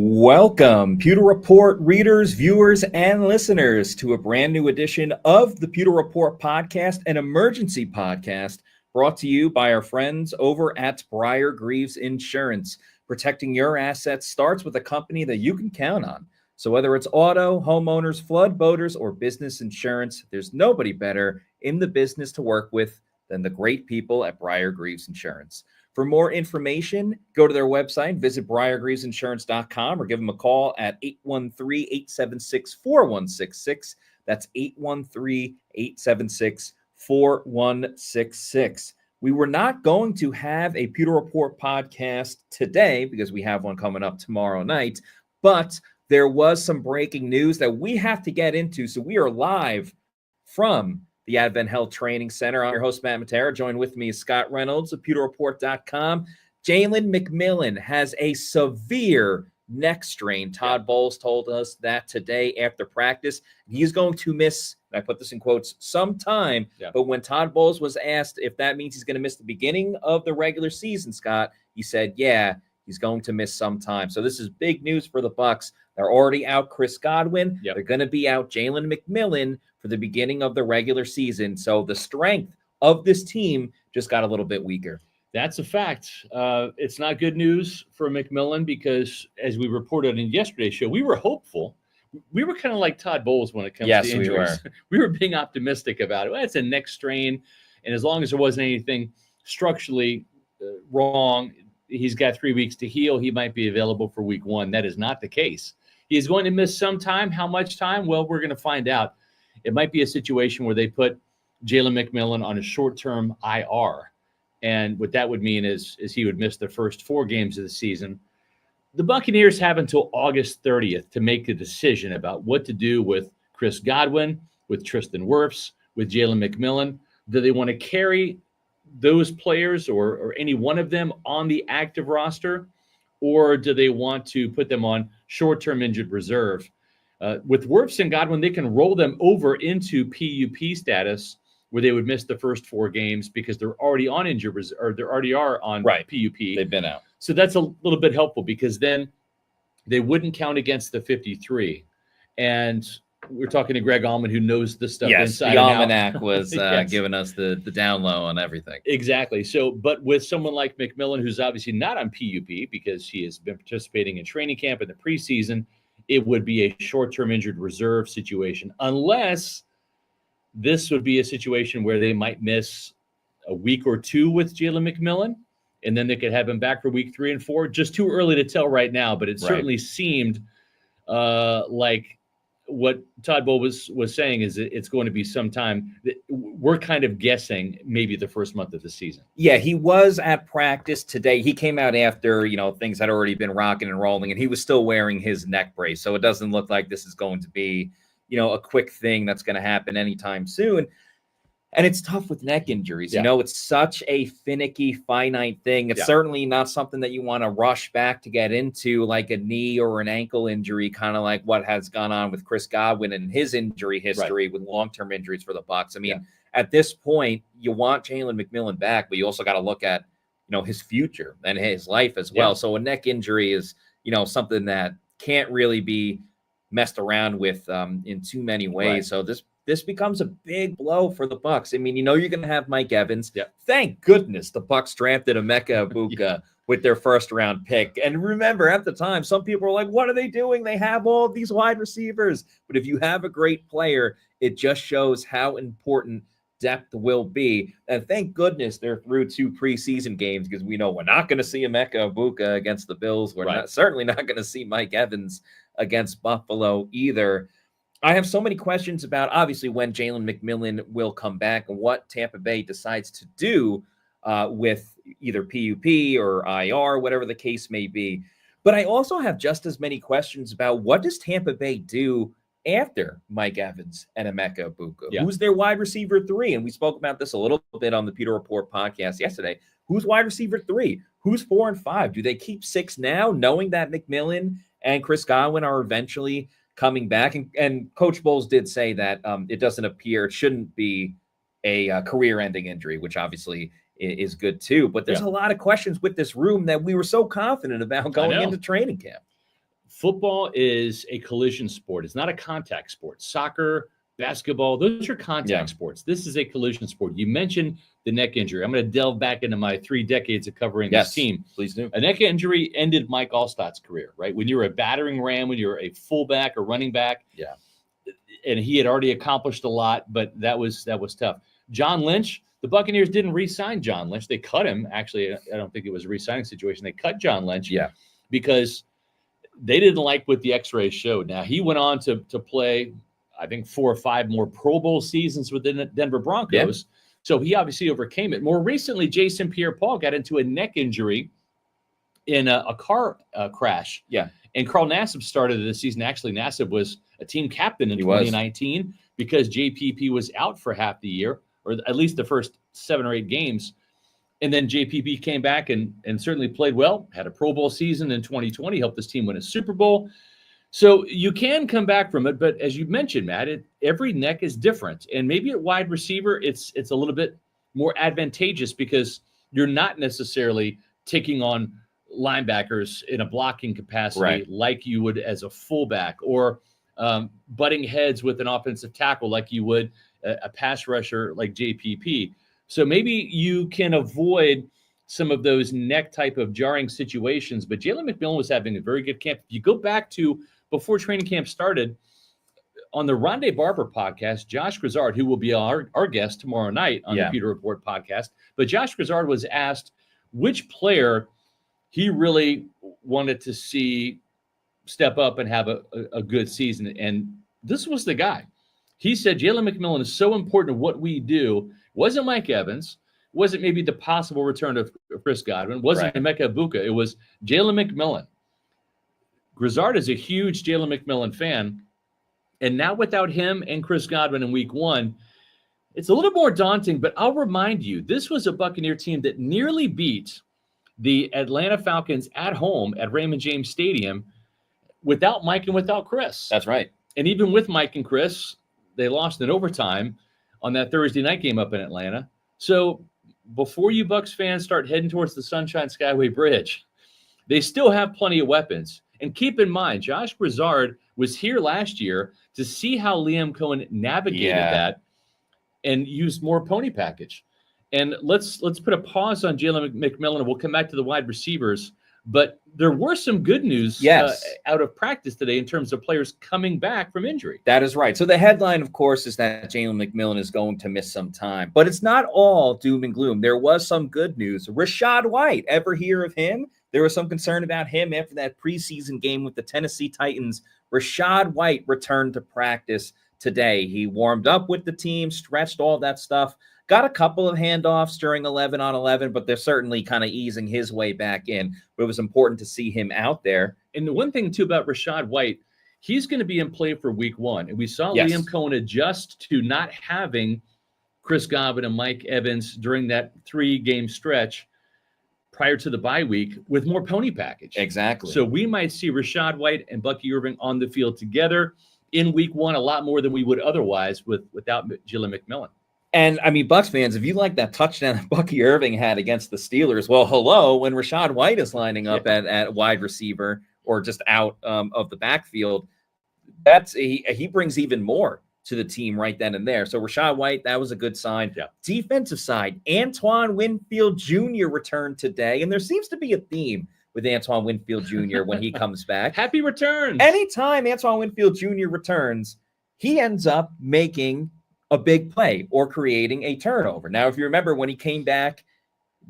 Welcome, Pewter Report readers, viewers, and listeners to a brand new edition of the Pewter Report podcast, an emergency podcast brought to you by our friends over at Briar Greaves Insurance. Protecting your assets starts with a company that you can count on. So whether it's auto, homeowners, flood, boaters, or business insurance, there's nobody better in the business to work with than the great people at Briar Greaves Insurance. For more information, go to their website, visit briargreavesinsurance.com, or give them a call at 813-876-4166. That's 813-876-4166. We were not going to have a Pewter Report podcast today because we have one coming up tomorrow night, but there was some breaking news that we have to get into. So we are live from the Advent Health Training Center. I'm your host, Matt Matera. Joined with me is Scott Reynolds of PewterReport.com. Jaylen McMillan has a severe neck strain. Todd Bowles told us that today after practice. He's going to miss, and I put this in quotes, some time. But when Todd Bowles was asked if that means he's going to miss the beginning of the regular season, Scott, he said, yeah, he's going to miss some time. So this is big news for the Bucs. They're already out Chris Godwin. They're going to be out Jaylen McMillan for the beginning of the regular season. So the strength of this team just got a little bit weaker. That's a fact. It's not good news for McMillan because, as we reported in yesterday's show, we were hopeful. We were kind of like Todd Bowles when it comes to injuries. We were being optimistic about it. Well, it's a neck strain, and as long as there wasn't anything structurally wrong, he's got 3 weeks to heal. He might be available for week one. That is not the case. He is going to miss some time. How much time? Well, we're going to find out. It might be a situation where they put Jaylen McMillan on a short-term IR. And what that would mean is he would miss the first 4 games of the season. The Buccaneers have until August 30th to make a decision about what to do with Chris Godwin, with Tristan Wirfs, with Jaylen McMillan. Do they want to carry those players or any one of them on the active roster, or do they want to put them on short-term injured reserve? With Wirfs and Godwin, they can roll them over into PUP status where they would miss the first 4 games because they're already on injured reserve, or they already are on PUP. They've been out. So that's a little bit helpful because then they wouldn't count against the 53. And we're talking to Greg Allman, who knows this stuff inside the and Almanac out. was giving us the down low on everything. Exactly. So, but with someone like McMillan, who's obviously not on PUP because he has been participating in training camp in the preseason, it would be a short-term injured reserve situation, unless this would be a situation where they might miss a week or 2 with Jaylen McMillan, and then they could have him back for week 3 and 4. Just too early to tell right now, but it certainly seemed like what Todd Bowles was saying is it's going to be some time. We're kind of guessing maybe the first month of the season. Yeah, he was at practice today. He came out after, things had already been rocking and rolling, and he was still wearing his neck brace. So it doesn't look like this is going to be, a quick thing that's going to happen anytime soon. And it's tough with neck injuries. It's such a finicky, finite thing. It's certainly not something that you want to rush back to get into, like a knee or an ankle injury, kind of like what has gone on with Chris Godwin and his injury history with long-term injuries for the Bucs. I mean, at this point, you want Jaylen McMillan back, but you also got to look at, his future and his life as well. So a neck injury is, something that can't really be messed around with in too many ways. So this becomes a big blow for the Bucs. I mean, you're going to have Mike Evans. Thank goodness the Bucs drafted Emeka Egbuka with their first-round pick. And remember, at the time, some people were like, what are they doing? They have all of these wide receivers. But if you have a great player, it just shows how important depth will be. And thank goodness they're through 2 preseason games, because we know we're not going to see Emeka Egbuka against the Bills. We're certainly not going to see Mike Evans against Buffalo either. I have so many questions about, obviously, when Jaylen McMillan will come back and what Tampa Bay decides to do with either PUP or IR, whatever the case may be. But I also have just as many questions about what does Tampa Bay do after Mike Evans and Emeka Egbuka? Who's their wide receiver 3? And we spoke about this a little bit on the Pewter Report podcast yesterday. Who's wide receiver 3? Who's 4 and 5? Do they keep 6 now, knowing that McMillan and Chris Godwin are eventually coming back? And Coach Bowles did say that it shouldn't be a career-ending injury, which obviously is good too. But there's a lot of questions with this room that we were so confident about going into training camp. football is a collision sport. It's not a contact sport. Soccer, basketball, those are contact sports. This is a collision sport. You mentioned the neck injury. I'm going to delve back into my 3 decades of covering this team. Please do. A neck injury ended Mike Allstott's career, right? When you were a battering ram, when you were a fullback or running back. Yeah. And he had already accomplished a lot, but that was tough. John Lynch, the Buccaneers didn't re-sign John Lynch. They cut him. Actually, I don't think it was a re-signing situation. They cut John Lynch because they didn't like what the x-rays showed. Now, he went on to play, I think, 4 or 5 more Pro Bowl seasons with the Denver Broncos. Yeah. So he obviously overcame it. More recently, Jason Pierre-Paul got into a neck injury in a car crash. Yeah. And Carl Nassib started the season. Actually, Nassib was a team captain in 2019 because JPP was out for half the year, or at least the first 7 or 8 games. And then JPP came back and certainly played well, had a Pro Bowl season in 2020, helped this team win a Super Bowl. So you can come back from it, but as you mentioned, Matt, every neck is different. And maybe at wide receiver, it's a little bit more advantageous because you're not necessarily taking on linebackers in a blocking capacity like you would as a fullback, or butting heads with an offensive tackle like you would a pass rusher like JPP. So maybe you can avoid some of those neck type of jarring situations. But Jaylen McMillan was having a very good camp. If you go back to before training camp started, on the Rondé Barber podcast, Josh Grizzard, who will be our guest tomorrow night on the Pewter Report podcast, but Josh Grizzard was asked which player he really wanted to see step up and have a good season. And this was the guy. He said, Jaylen McMillan is so important to what we do. Wasn't Mike Evans. Wasn't maybe the possible return of Chris Godwin. Wasn't Emeka Egbuka. It was Jaylen McMillan. Grizzard is a huge Jaylen McMillan fan. And now without him and Chris Godwin in week 1, it's a little more daunting. But I'll remind you, this was a Buccaneer team that nearly beat the Atlanta Falcons at home at Raymond James Stadium without Mike and without Chris. That's right. And even with Mike and Chris, they lost in overtime on that Thursday night game up in Atlanta. So before you Bucs fans start heading towards the Sunshine Skyway Bridge, they still have plenty of weapons. And keep in mind, Josh Grizzard was here last year to see how Liam Cohen navigated that and used more pony package. And let's put a pause on Jaylen McMillan, and we'll come back to the wide receivers. But there were some good news out of practice today in terms of players coming back from injury. That is right. So the headline, of course, is that Jaylen McMillan is going to miss some time. But it's not all doom and gloom. There was some good news. Rachaad White, ever hear of him? There was some concern about him after that preseason game with the Tennessee Titans. Rachaad White returned to practice today. He warmed up with the team, stretched, all that stuff. Got a couple of handoffs during 11-on-11, but they're certainly kind of easing his way back in. But it was important to see him out there. And the one thing, too, about Rachaad White, he's going to be in play for week 1. And we saw Liam Cohen adjust to not having Chris Godwin and Mike Evans during that 3-game stretch prior to the bye week with more pony package. Exactly. So we might see Rachaad White and Bucky Irving on the field together in week 1 a lot more than we would otherwise without Jaylen McMillan. And, I mean, Bucs fans, if you like that touchdown that Bucky Irving had against the Steelers, well, hello, when Rachaad White is lining up at wide receiver or just out of the backfield, he brings even more to the team right then and there. So Rachaad White, that was a good sign. Yeah. Defensive side, Antoine Winfield Jr. returned today, and there seems to be a theme with Antoine Winfield Jr. when he comes back. Happy return. Anytime Antoine Winfield Jr. returns, he ends up making a big play or creating a turnover. Now, if you remember when he came back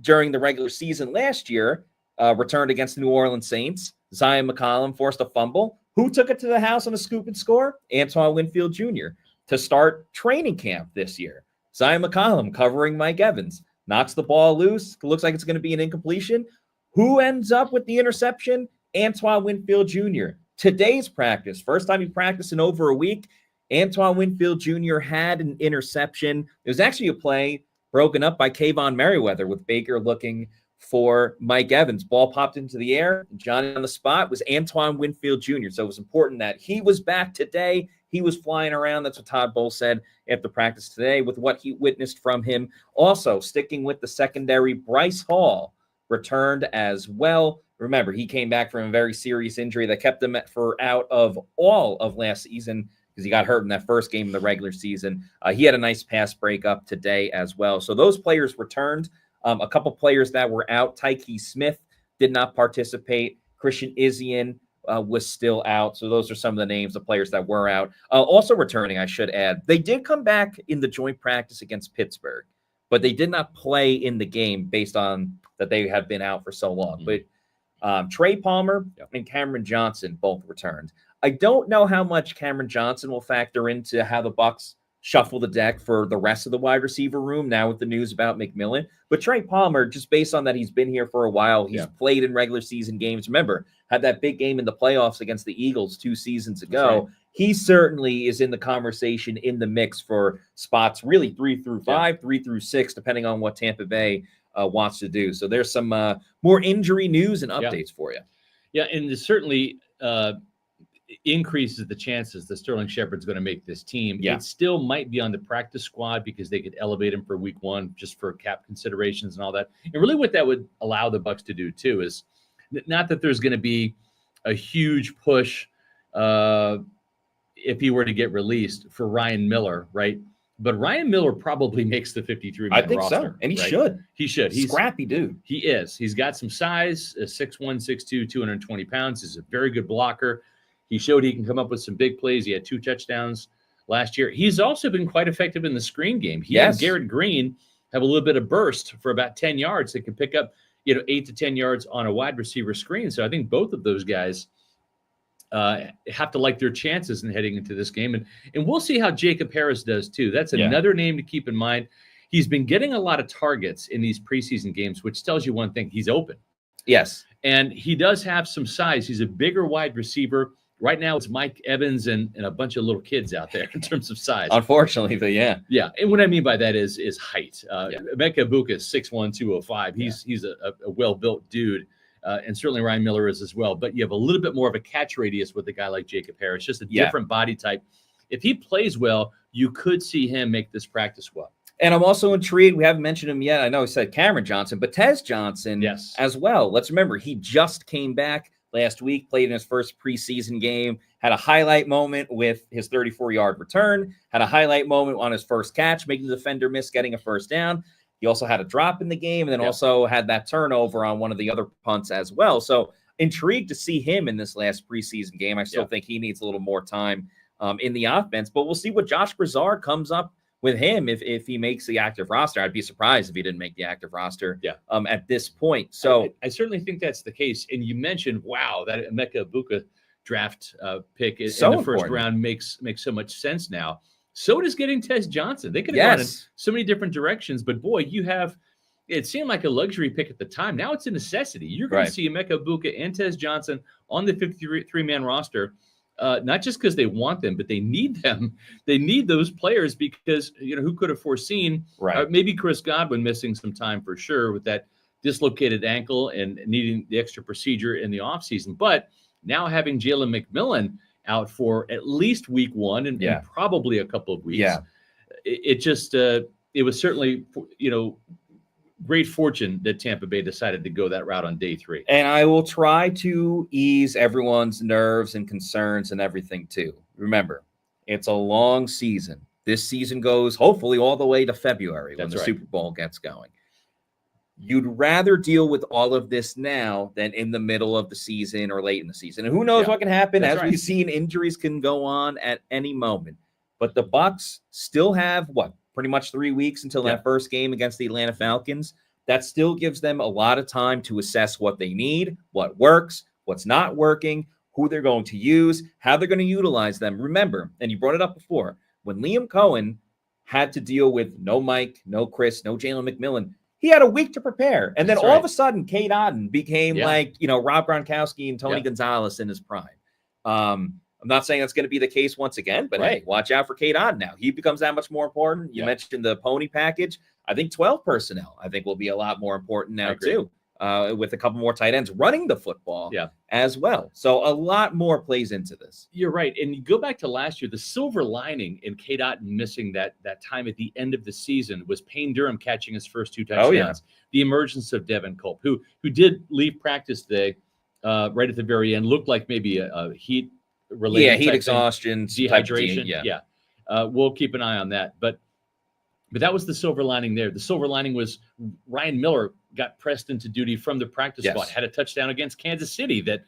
during the regular season last year, returned against the New Orleans Saints, Zion McCollum forced a fumble. Who took it to the house on a scoop and score? Antoine Winfield Jr. to start training camp this year. Zion McCollum covering Mike Evans, knocks the ball loose. Looks like it's going to be an incompletion. Who ends up with the interception? Antoine Winfield Jr. Today's practice, first time he practiced in over a week, Antoine Winfield Jr. had an interception. It was actually a play broken up by Kayvon Merriweather with Baker looking for Mike Evans. Ball popped into the air. Johnny on the spot was Antoine Winfield Jr. So it was important that he was back today. He was flying around. That's what Todd Bowles said after practice today with what he witnessed from him. Also, sticking with the secondary, Bryce Hall returned as well. Remember, he came back from a very serious injury that kept him out of all of last season because he got hurt in that first game of the regular season. He had a nice pass breakup today as well. So those players returned. A couple players that were out. Tyke Smith did not participate. Christian Izien was still out. So those are some of the names of players that were out. Also returning, I should add, they did come back in the joint practice against Pittsburgh, but they did not play in the game based on that they had been out for so long. But Trey Palmer and Cameron Johnson both returned. I don't know how much Cameron Johnson will factor into how the Bucs shuffle the deck for the rest of the wide receiver room now with the news about McMillan. But Trey Palmer, just based on that he's been here for a while, he's played in regular season games. Remember, had that big game in the playoffs against the Eagles 2 seasons ago. Right. He certainly is in the conversation, in the mix for spots really 3 through 5, 3 through 6, depending on what Tampa Bay wants to do. So there's some more injury news and updates for you. Yeah, and it certainly increases the chances that Sterling Shepard's going to make this team. Yeah. It still might be on the practice squad because they could elevate him for week 1 just for cap considerations and all that. And really what that would allow the Bucs to do too is not that there's going to be a huge push if he were to get released for Ryan Miller, right? But Ryan Miller probably makes the 53-man roster. I think so, and he should. He should. He's scrappy dude. He is. He's got some size, 6'1", 6'2", 220 pounds. He's a very good blocker. He showed he can come up with some big plays. He had 2 touchdowns last year. He's also been quite effective in the screen game. He and Garrett Green have a little bit of burst for about 10 yards that can pick up, 8 to 10 yards on a wide receiver screen. So I think both of those guys have to like their chances in heading into this game. And we'll see how Jacob Harris does too. That's another name to keep in mind. He's been getting a lot of targets in these preseason games, which tells you one thing. He's open. Yes. And he does have some size. He's a bigger wide receiver. Right now, it's Mike Evans and a bunch of little kids out there in terms of size. Unfortunately, but yeah. Yeah, and what I mean by that is height. Emeka Egbuka is 6'1", 205. He's a well-built dude, and certainly Ryan Miller is as well. But you have a little bit more of a catch radius with a guy like Jacob Harris, just a different body type. If he plays well, you could see him make this practice squad. And I'm also intrigued. We haven't mentioned him yet. I know I said Cameron Johnson, but Tez Johnson as well. Let's remember, he just came back last week, played in his first preseason game, had a highlight moment with his 34-yard return, had a highlight moment on his first catch, making the defender miss, getting a first down. He also had a drop in the game and then also had that turnover on one of the other punts as well. So intrigued to see him in this last preseason game. I still think he needs a little more time in the offense, but we'll see what Josh Broussard comes up with him if he makes the active roster. I'd be surprised if he didn't make the active roster at this point. So I certainly think that's the case. And you mentioned, that Emeka Egbuka draft pick in the first round makes so much sense now. So does getting Tez Johnson. They could have gone in so many different directions, but boy, it seemed like a luxury pick at the time. Now it's a necessity. You're going to see Emeka Egbuka and Tez Johnson on the 53-man roster. Not just because they want them, but they need them. They need those players because, who could have foreseen maybe Chris Godwin missing some time for sure with that dislocated ankle and needing the extra procedure in the offseason. But now having Jaylen McMillan out for at least week 1 and probably a couple of weeks, it was certainly, great fortune that Tampa Bay decided to go that route on day 3. And I will try to ease everyone's nerves and concerns and everything too. Remember, it's a long season. This season goes hopefully all the way to February when the Super Bowl gets going. You'd rather deal with all of this now than in the middle of the season or late in the season. And who knows what can happen. As we've seen, injuries can go on at any moment. But the Bucs still have pretty much 3 weeks until that first game against the Atlanta Falcons. That still gives them a lot of time to assess what they need, what works, what's not working, who they're going to use, how they're going to utilize them. Remember, and you brought it up before, when Liam Cohen had to deal with no Mike, no Chris, no Jaylen McMillan, he had a week to prepare. And then all of a sudden, Cade Otton became Rob Gronkowski and Tony Gonzalez in his prime. I'm not saying that's going to be the case once again, but hey, watch out for Cade Otton now. He becomes that much more important. You mentioned the pony package. I think 12 personnel, will be a lot more important now too. with a couple more tight ends running the football as well. So a lot more plays into this. You're right. And you go back to last year, the silver lining in K-Dot missing that time at the end of the season was Payne Durham catching his first 2 touchdowns. Oh, yeah. The emergence of Devin Culp, who did leave practice today right at the very end, looked like maybe a heat-related heat exhaustion, dehydration. We'll keep an eye on that. But that was the silver lining there. The silver lining was Ryan Miller got pressed into duty from the practice spot, had a touchdown against Kansas City that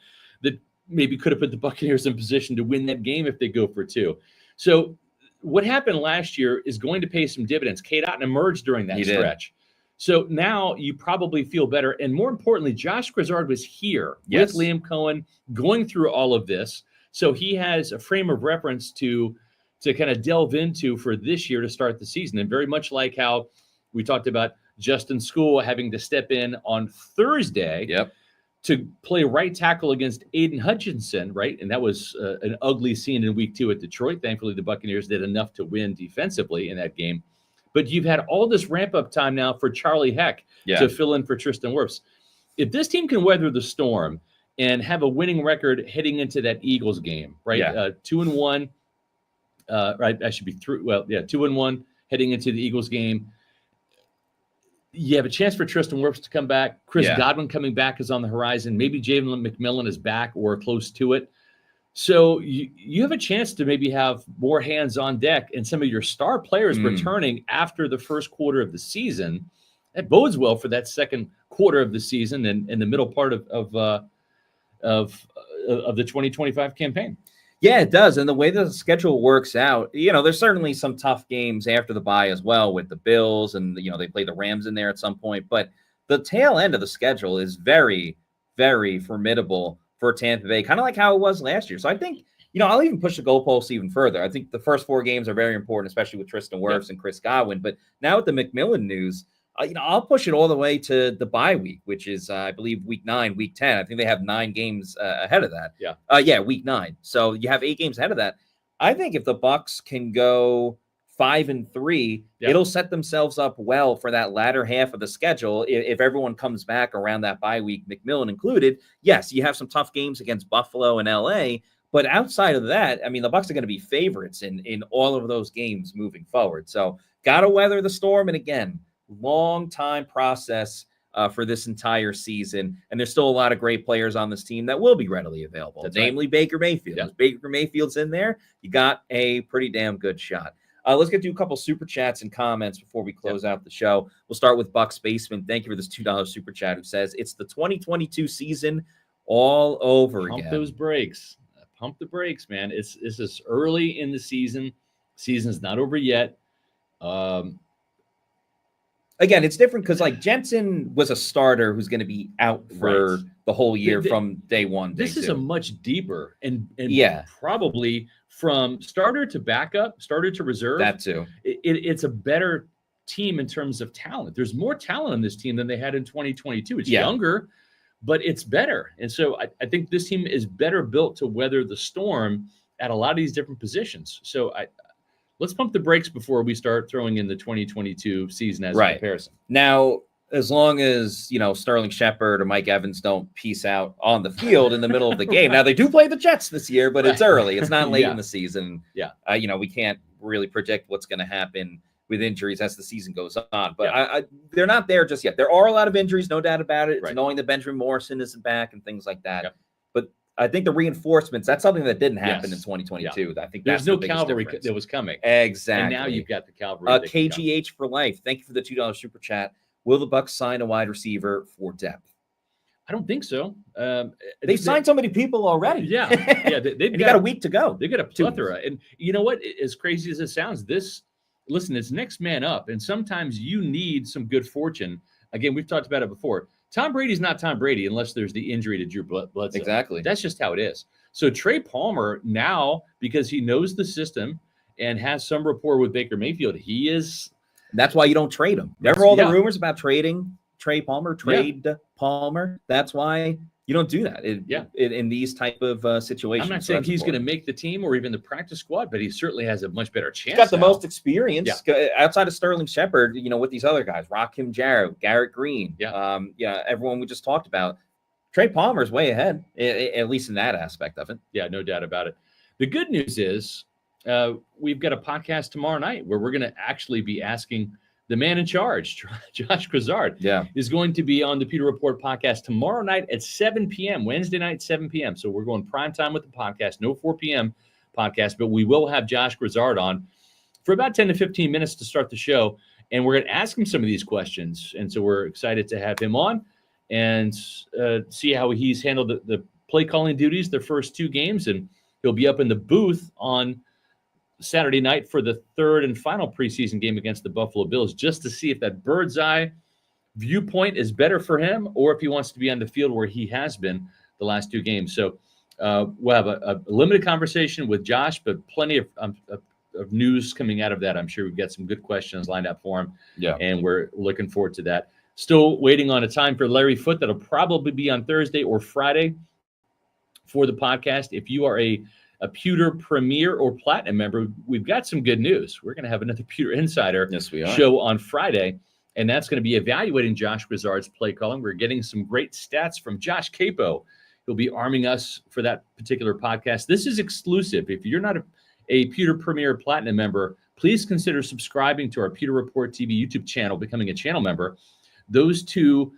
maybe could have put the Buccaneers in position to win that game if they go for 2. So what happened last year is going to pay some dividends. K-Dot emerged during that stretch. So now you probably feel better. And more importantly, Josh Grizzard was here with Liam Cohen going through all of this. So he has a frame of reference to kind of delve into for this year to start the season. And very much like how we talked about Justin School having to step in on Thursday to play right tackle against Aiden Hutchinson, right? And that was an ugly scene in week 2 at Detroit. Thankfully, the Buccaneers did enough to win defensively in that game. But you've had all this ramp-up time now for Charlie Heck to fill in for Tristan Wirfs. If this team can weather the storm and have a winning record heading into that Eagles game, right? 2-1. Right, I should be through. 2-1 heading into the Eagles game. You have a chance for Tristan Wirfs to come back. Chris Godwin coming back is on the horizon. Maybe Jaylen McMillan is back or close to it. So you have a chance to maybe have more hands on deck and some of your star players returning after the first quarter of the season. That bodes well for that second quarter of the season and the middle part of the 2025 campaign. Yeah, it does. And the way the schedule works out, there's certainly some tough games after the bye as well with the Bills and, they play the Rams in there at some point. But the tail end of the schedule is very, very formidable for Tampa Bay, kind of like how it was last year. So I think, I'll even push the goalposts even further. I think the first 4 games are very important, especially with Tristan Wirfs and Chris Godwin. But now with the McMillan news, I'll push it all the way to the bye week, which is, I believe, week 9, week 10. I think they have 9 games ahead of that. Week 9. So you have 8 games ahead of that. I think if the Bucs can go 5-3, it'll set themselves up well for that latter half of the schedule. If everyone comes back around that bye week, McMillan included, yes, you have some tough games against Buffalo and LA. But outside of that, I mean, the Bucs are going to be favorites in all of those games moving forward. So got to weather the storm. And again, long time process for this entire season, and there's still a lot of great players on this team that will be readily available. Namely Baker Mayfield. If Baker Mayfield's in there, you got a pretty damn good shot. Let's get to a couple super chats and comments before we close out the show. We'll start with Bucks Basement. Thank you for this $2 super chat, who says it's the 2022 season all over again. Pump those brakes. Pump the brakes, man. It's this early in the season. Season's not over yet. Again, it's different because Jensen was a starter who's going to be out for the whole year from day 1. This is a much deeper and probably from starter to backup, starter to reserve. That too. It's a better team in terms of talent. There's more talent on this team than they had in 2022. It's younger, but it's better. And so I think this team is better built to weather the storm at a lot of these different positions. So let's pump the brakes before we start throwing in the 2022 season as a comparison. Now, as long as, Sterling Shepard or Mike Evans don't peace out on the field in the middle of the game. Now, they do play the Jets this year, but it's early. It's not late in the season. We can't really predict what's going to happen with injuries as the season goes on. But they're not there just yet. There are a lot of injuries, no doubt about it. It's annoying that Benjamin Morrison isn't back and things like that. But I think the reinforcements, that's something that didn't happen in 2022. I think there's no cavalry that was coming. Exactly. And now you've got the cavalry. KGH for life. Thank you for the $2 super chat. Will the Bucs sign a wide receiver for depth? I don't think so. They've signed so many people already. They've got a week to go. They've got a plethora. And you know what? As crazy as it sounds, it's next man up. And sometimes you need some good fortune. Again, we've talked about it before. Tom Brady's not Tom Brady unless there's the injury to Drew Bledsoe. Exactly. That's just how it is. So Trey Palmer now, because he knows the system and has some rapport with Baker Mayfield, he is. That's why you don't trade him. Remember all the rumors about trading Trey Palmer, Palmer? That's why You don't do that in these type of situations. I'm not saying he's going to make the team or even the practice squad, but he certainly has a much better chance. He's got the most experience outside of Sterling Shepard, with these other guys, Rakim Jarrett, Garrett Green, everyone we just talked about. Trey Palmer's way ahead, at least in that aspect of it. Yeah, no doubt about it. The good news is we've got a podcast tomorrow night where we're going to actually be asking the man in charge, Josh Grizzard, is going to be on the Pewter Report podcast tomorrow night at 7 p.m., Wednesday night, 7 p.m. So we're going prime time with the podcast, no 4 p.m. podcast, but we will have Josh Grizzard on for about 10 to 15 minutes to start the show. And we're going to ask him some of these questions. And so we're excited to have him on and see how he's handled the play calling duties the first 2 games. And he'll be up in the booth on Saturday night for the third and final preseason game against the Buffalo Bills, just to see if that bird's eye viewpoint is better for him or if he wants to be on the field where he has been the last 2 games. So we'll have a limited conversation with Josh, but plenty of news coming out of that. I'm sure we've got some good questions lined up for him. Yeah. And we're looking forward to that. Still waiting on a time for Larry Foote. That'll probably be on Thursday or Friday for the podcast. If you are a Pewter Premier or Platinum member, we've got some good news. We're going to have another Pewter Insider show on Friday, and that's going to be evaluating Josh Grizzard's play calling. We're getting some great stats from Josh Capo. He'll be arming us for that particular podcast. This is exclusive. If you're not a Pewter Premier Platinum member, please consider subscribing to our Pewter Report TV YouTube channel, becoming a channel member. Those 2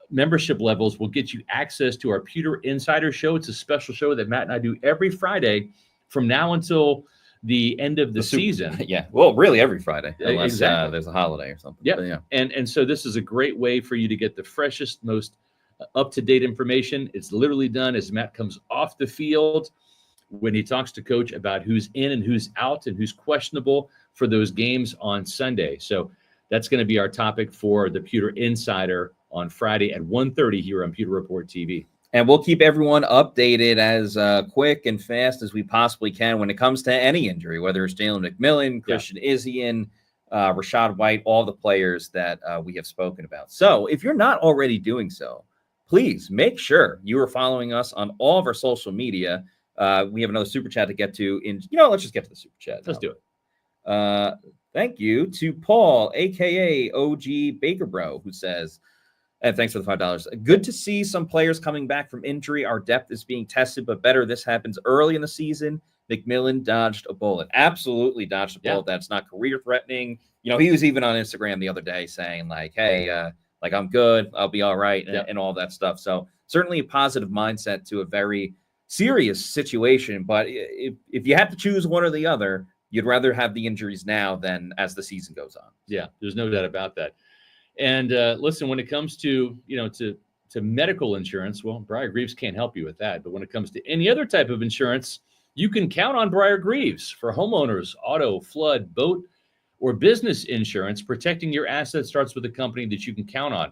membership levels will get you access to our Pewter Insider show. It's a special show that Matt and I do every Friday from now until the end of the season. Yeah. Well, really every Friday, unless exactly. There's a holiday or something. Yeah. And so this is a great way for you to get the freshest, most up-to-date information. It's literally done as Matt comes off the field when he talks to Coach about who's in and who's out and who's questionable for those games on Sunday. So that's going to be our topic for the Pewter Insider on Friday at 1:30 here on Pewter Report TV. And we'll keep everyone updated as quick and fast as we possibly can when it comes to any injury, whether it's Jaylen McMillan, Christian Izien, Rashad White, all the players that we have spoken about. So if you're not already doing so, please make sure you are following us on all of our social media. We have another super chat to get to. Let's just get to the super chat. Let's do it. Thank you to Paul, a.k.a. OG Baker Bro, who says, and thanks for the $5. Good to see some players coming back from injury. Our depth is being tested, but better this happens early in the season. McMillan dodged a bullet. Absolutely dodged a bullet. That's not career-threatening. He was even on Instagram the other day saying, hey, I'm good. I'll be all right, and all that stuff. So certainly a positive mindset to a very serious situation. But if you have to choose one or the other, you'd rather have the injuries now than as the season goes on. Yeah, there's no doubt about that. And listen, when it comes to medical insurance, well, Briar Greaves can't help you with that. But when it comes to any other type of insurance, you can count on Briar Greaves for homeowners, auto, flood, boat, or business insurance. Protecting your assets starts with a company that you can count on.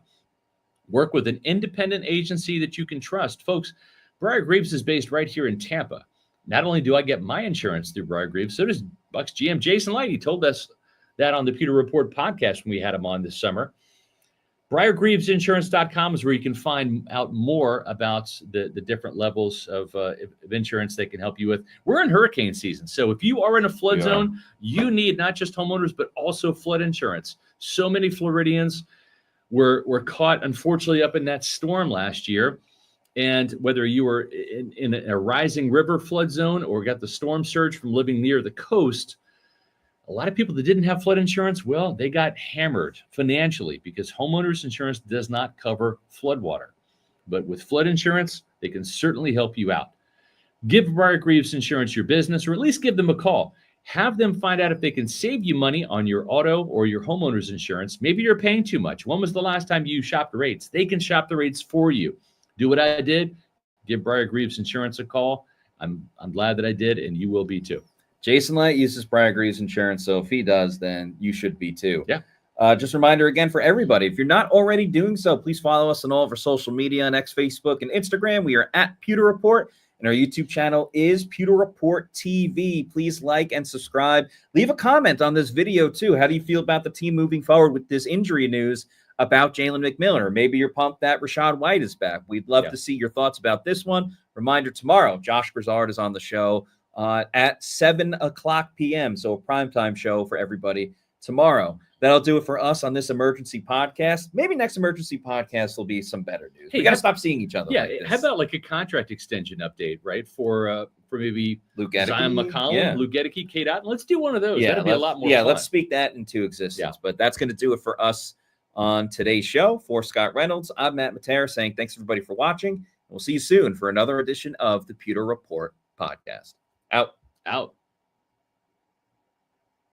Work with an independent agency that you can trust. Folks, Briar Greaves is based right here in Tampa. Not only do I get my insurance through Briar Greaves, so does Bucs GM Jason Light. He told us that on the Pewter Report podcast when we had him on this summer. BriarGreavesInsurance.com is where you can find out more about the different levels of insurance they can help you with. We're in hurricane season, so if you are in a flood zone, you need not just homeowners, but also flood insurance. So many Floridians were caught, unfortunately, up in that storm last year. And whether you were in a rising river flood zone or got the storm surge from living near the coast, a lot of people that didn't have flood insurance, well, they got hammered financially because homeowners insurance does not cover floodwater. But with flood insurance, they can certainly help you out. Give Briar Greaves Insurance your business, or at least give them a call. Have them find out if they can save you money on your auto or your homeowner's insurance. Maybe you're paying too much. When was the last time you shopped the rates? They can shop the rates for you. Do what I did. Give Briar Greaves Insurance a call. I'm glad that I did, and you will be too. Jason Light uses Briar Greaves Insurance, so if he does, then you should be too. Yeah. Just a reminder again for everybody, if you're not already doing so, please follow us on all of our social media on X, Facebook, and Instagram. We are at Pewter Report, and our YouTube channel is Pewter Report TV. Please like and subscribe. Leave a comment on this video too. How do you feel about the team moving forward with this injury news? about Jaylen McMillan, or maybe you're pumped that Rachaad White is back. We'd love to see your thoughts about this one. Reminder, tomorrow, Josh Broussard is on the show at 7 o'clock p.m., so a primetime show for everybody tomorrow. That'll do it for us on this emergency podcast. Maybe next emergency podcast will be some better news. We got to stop seeing each other. Yeah, like this. How about like a contract extension update, right? For maybe Zion McCollum, Luke Gedeke, Kate Otten. Let's do one of those. That'd be a lot more fun. Let's speak that into existence. But that's going to do it for us on today's show. For Scott Reynolds, I'm Matt Matera saying thanks everybody for watching. We'll see you soon for another edition of the Pewter Report podcast. Out.